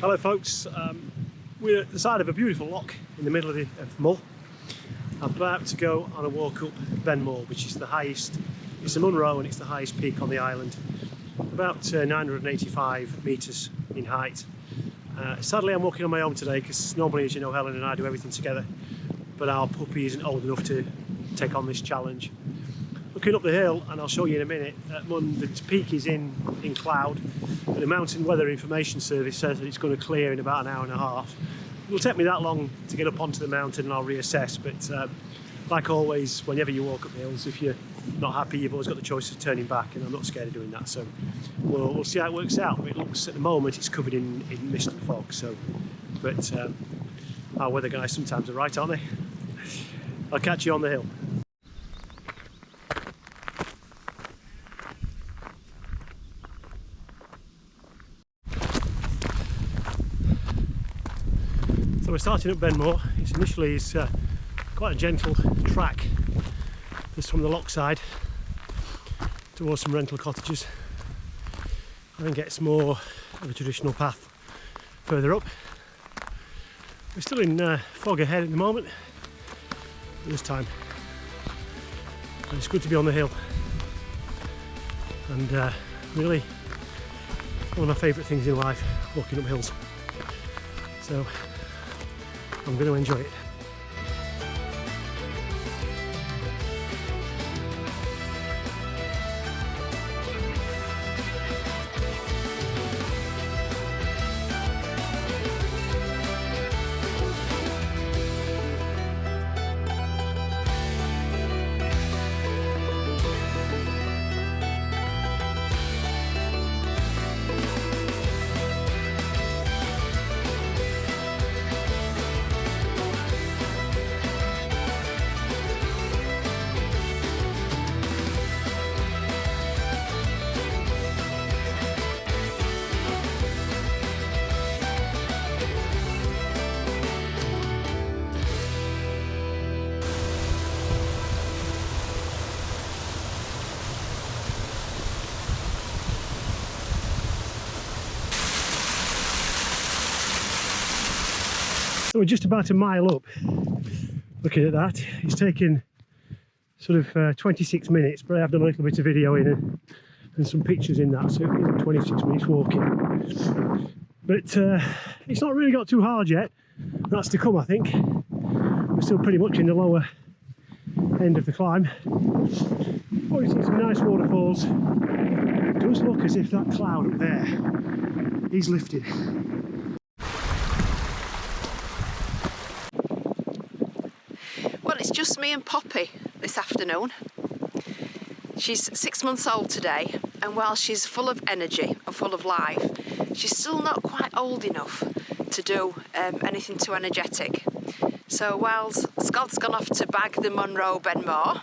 Hello folks, we're at the side of a beautiful loch in the middle of Mull. I'm about to go on a walk up Mull, which is the highest, it's the Munro and it's the highest peak on the island, about 985 metres in height. Sadly I'm walking on my own today because normally, as you know, Helen and I do everything together, but our puppy isn't old enough to take on this challenge. Looking up the hill, and I'll show you in a minute, the peak is in cloud, but the Mountain Weather Information Service says that it's going to clear in about an hour and a half. It will take me that long to get up onto the mountain and I'll reassess, but like always, whenever you walk up hills, if you're not happy, you've always got the choice of turning back, and I'm not scared of doing that, so we'll see how it works out. It looks, at the moment, it's covered in mist and fog, so, but our weather guys sometimes are right, aren't they? I'll catch you on the hill. So we're starting up Mull. It's initially quite a gentle track just from the loch side towards some rental cottages, and then gets more of a traditional path further up. We're still in fog ahead at the moment, but this time it's good to be on the hill, and really one of my favourite things in life, walking up hills. So I'm going to enjoy it. So we're just about a mile up. Looking at that, it's taken sort of 26 minutes, but I have done a little bit of video in and some pictures in that, so it isn't 26 minutes walking. But it's not really got too hard yet. That's to come, I think. We're still pretty much in the lower end of the climb. Oh, you see some nice waterfalls. It does look as if that cloud up there is lifted. It's just me and Poppy this afternoon. She's 6 months old today, and while she's full of energy and full of life, she's still not quite old enough to do anything too energetic. So while Scott's gone off to bag the Munro Mull,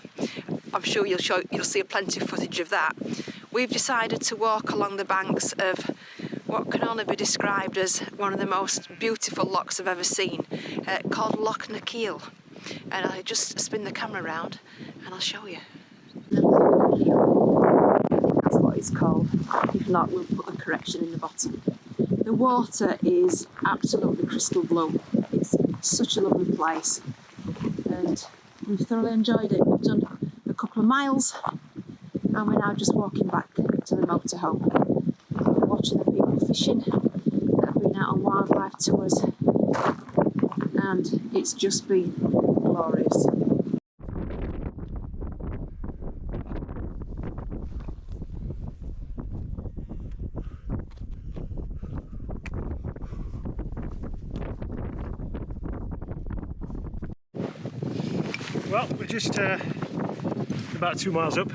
I'm sure you'll see plenty of footage of that, we've decided to walk along the banks of what can only be described as one of the most beautiful lochs I've ever seen, called Loch And I'll just spin the camera around and I'll show you. That's what it's called. If not, we'll put a correction in the bottom. The water is absolutely crystal blue. It's such a lovely place, and we've thoroughly enjoyed it. We've done a couple of miles and we're now just walking back to the motorhome. We're watching the people fishing that have been out on wildlife tours, and it's just been glorious. Well, we're just about 2 miles up.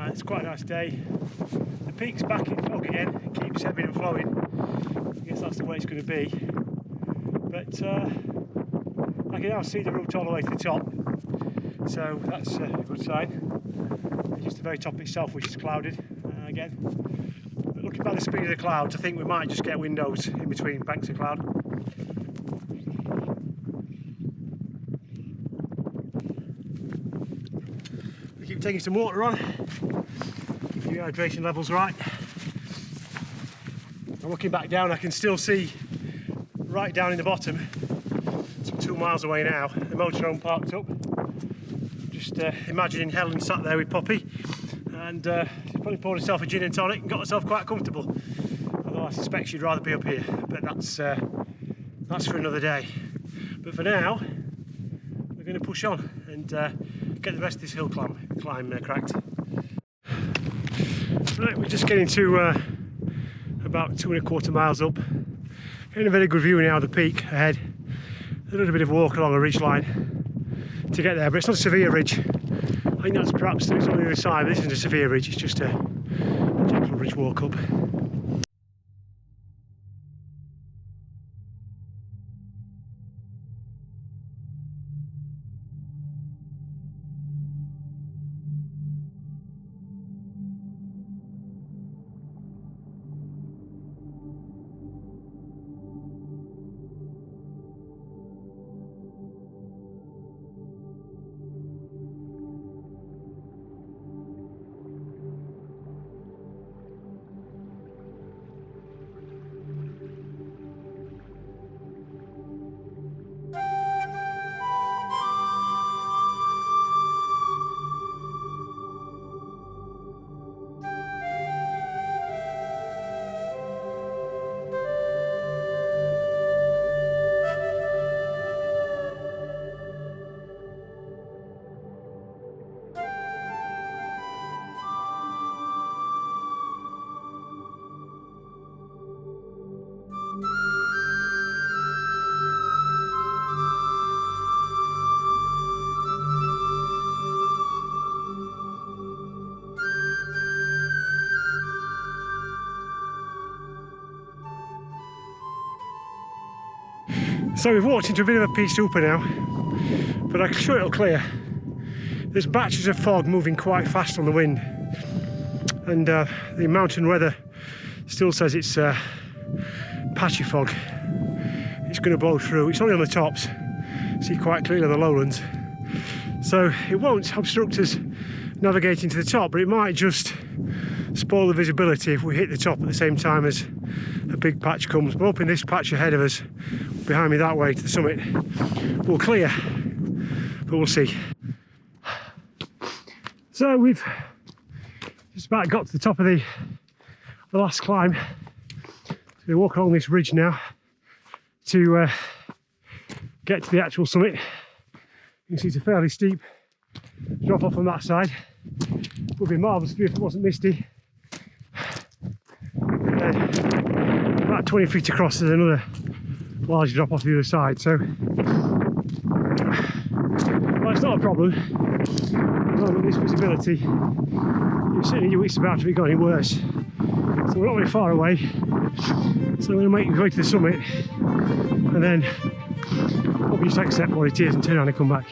It's quite a nice day. The peak's back in fog again. It keeps ebbing and flowing. I guess that's the way it's going to be. But I can now see the route all the way to the top, so that's a good sign. It's just the very top itself which is clouded again. But looking by the speed of the clouds, I think we might just get windows in between banks of cloud. We keep taking some water on, keeping your hydration levels right. So looking back down, I can still see right down in the bottom, some 2 miles away now, the motorhome parked up. Just imagining Helen sat there with Poppy, and she's probably poured herself a gin and tonic and got herself quite comfortable. Although I suspect she'd rather be up here, but that's for another day. But for now, we're going to push on and get the rest of this hill climb cracked. Right, we're just getting to about 2¼ miles up. Getting a very good view now of the peak ahead. A little bit of walk along a ridge line to get there, but it's not a severe ridge. I think that's perhaps it's on the other side, but this isn't a severe ridge, it's just a gentle ridge walk up. So we've walked into a bit of a pea super now, but I'm sure it'll clear. There's batches of fog moving quite fast on the wind, and the mountain weather still says it's patchy fog. It's going to blow through. It's only on the tops, see quite clearly on the lowlands, so it won't obstruct us navigating to the top, but it might just spoil the visibility if we hit the top at the same time as a big patch comes. But hoping this patch ahead of us, behind me that way to the summit, will clear, but we'll see. So we've just about got to the top of the last climb. So we walk along this ridge now to get to the actual summit. You can see it's a fairly steep drop off on that side. It would be marvellous if it wasn't misty. And then about 20 feet across there's another large drop off the other side, so well, it's not a problem. As long as this visibility, you're sitting your wits about if it got any worse. So we're not very far away, so we're going to make our way to the summit and then probably just accept what it is and turn around and come back.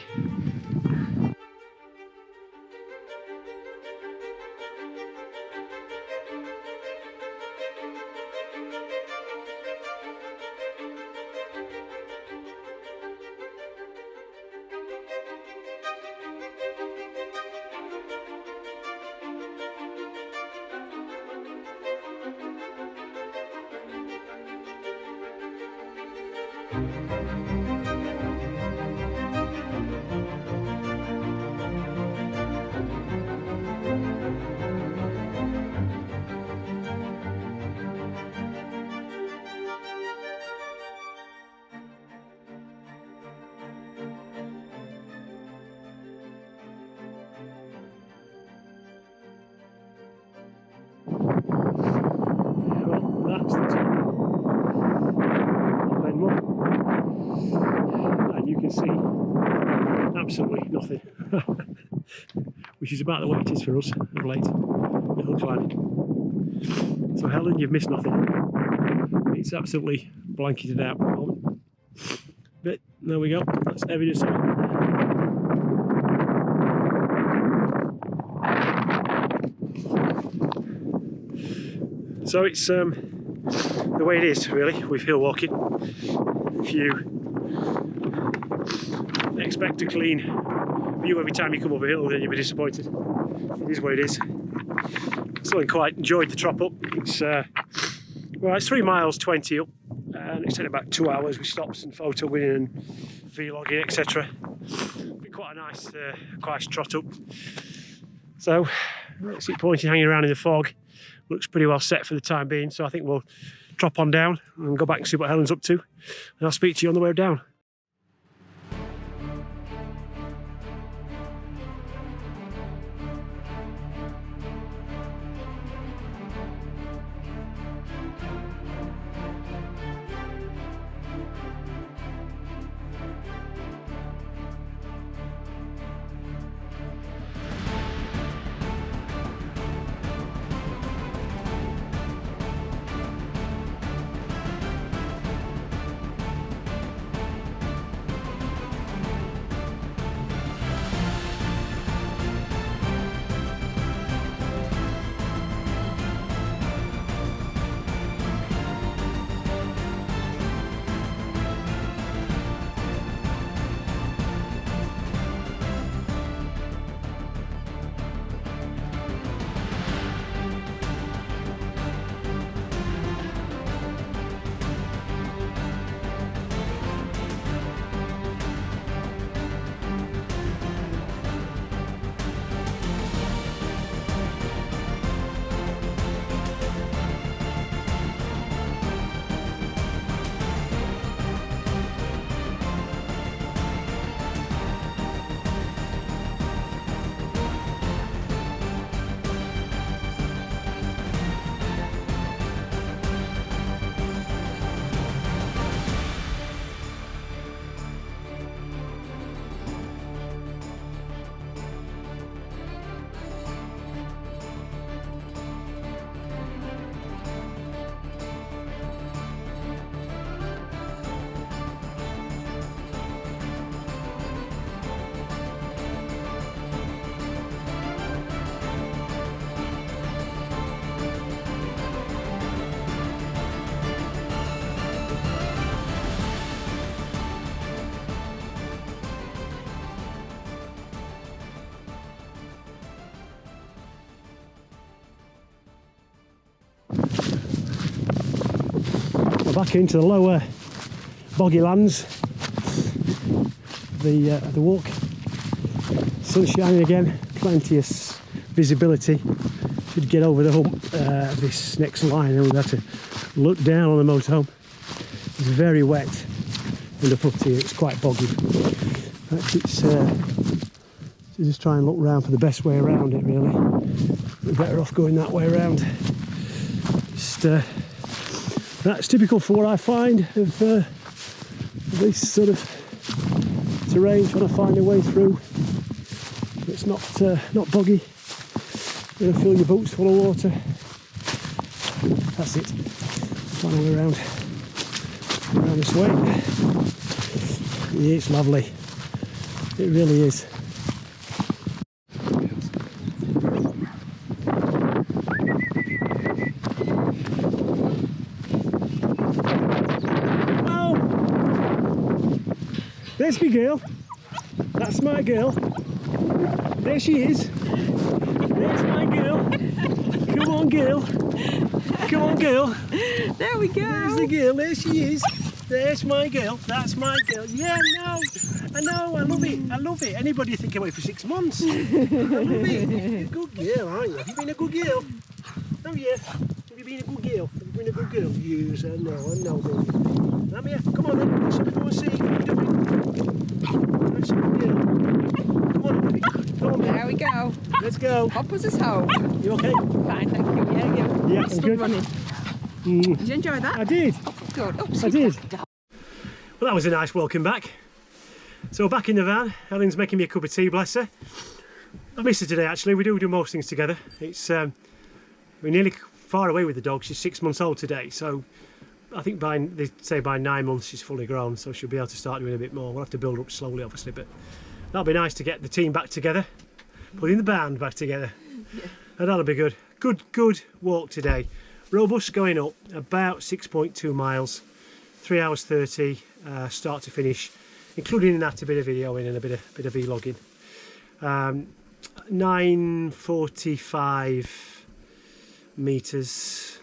That's the top of Ben Mull, and you can see absolutely nothing, which is about the way it is for us of late, the hill climbing. So Helen, you've missed nothing. It's absolutely blanketed out at the moment, but there we go, that's evidence of it. So it's the way it is really with hill walking. If you expect a clean view every time you come up a hill, then you'll be disappointed. It is what it is. Still quite enjoyed the trip up. It's Well, it's 3 miles 20 up, and it's taken about 2 hours with stops and photo winning and vlogging, etc. Been quite a nice trot up. So, let's see pointing hanging around in the fog. Looks pretty well set for the time being, so I think we'll drop on down and go back and see what Helen's up to, and I'll speak to you on the way down. We're back into the lower boggy lands. The walk. Sun's shining again, plenty of visibility. Should get over the hump this next line, and we'll have to look down on the motorhome. It's very wet underfoot here, it's quite boggy. It's just try and look round for the best way around it, really. We're better off going that way around. Just that's typical for what I find of this sort of terrain, trying to find a way through. It's not boggy. You're going to fill your boots full of water. That's it. Find a way around this way. Yeah, it's lovely. It really is. There's my girl. That's my girl. There she is. There's my girl. Come on, girl. Come on, girl. There we go. There's the girl. There she is. There's my girl. That's my girl. Yeah, no. I know. I love it. I love it. Anybody think away for 6 months? I love it. You're a good girl, aren't you? Have you been a good girl? Oh, yeah. Have you been a good girl? Have you been a good girl? Yes, I know, baby. Come here. Come on, then. Let's go and see what you're doing. That's a good girl. Come on, baby. Come on, baby. There we go. Let's go. Papa's us home. You okay? Fine, thank you. Yeah. Yeah, I'm Stood good. running. Mm. Did you enjoy that? I did. Good. Oh, I did. Well, that was a nice welcome back. So back in the van, Helen's making me a cup of tea, bless her. I miss her today, actually. We do most things together. It's we're nearly far away with the dog. She's 6 months old today, so I think they say by 9 months she's fully grown, so she'll be able to start doing a bit more. We'll have to build up slowly, obviously, but that'll be nice to get the team back together, putting the band back together. Yeah. And that'll be good. Good walk today. Robust going up, about 6.2 miles, 3 hours 30, start to finish, including in that a bit of videoing and a bit of vlogging. 945 metres,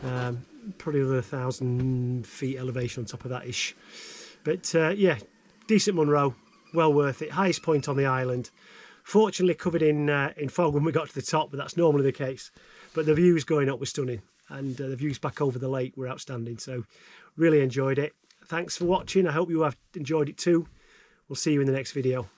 Probably another 1,000 feet elevation on top of that ish. But yeah, decent Munro, well worth it. Highest point on the island. Fortunately covered in fog when we got to the top, but that's normally the case. But the views going up were stunning, and the views back over the lake were outstanding. So really enjoyed it. Thanks for watching. I hope you have enjoyed it too. We'll see you in the next video.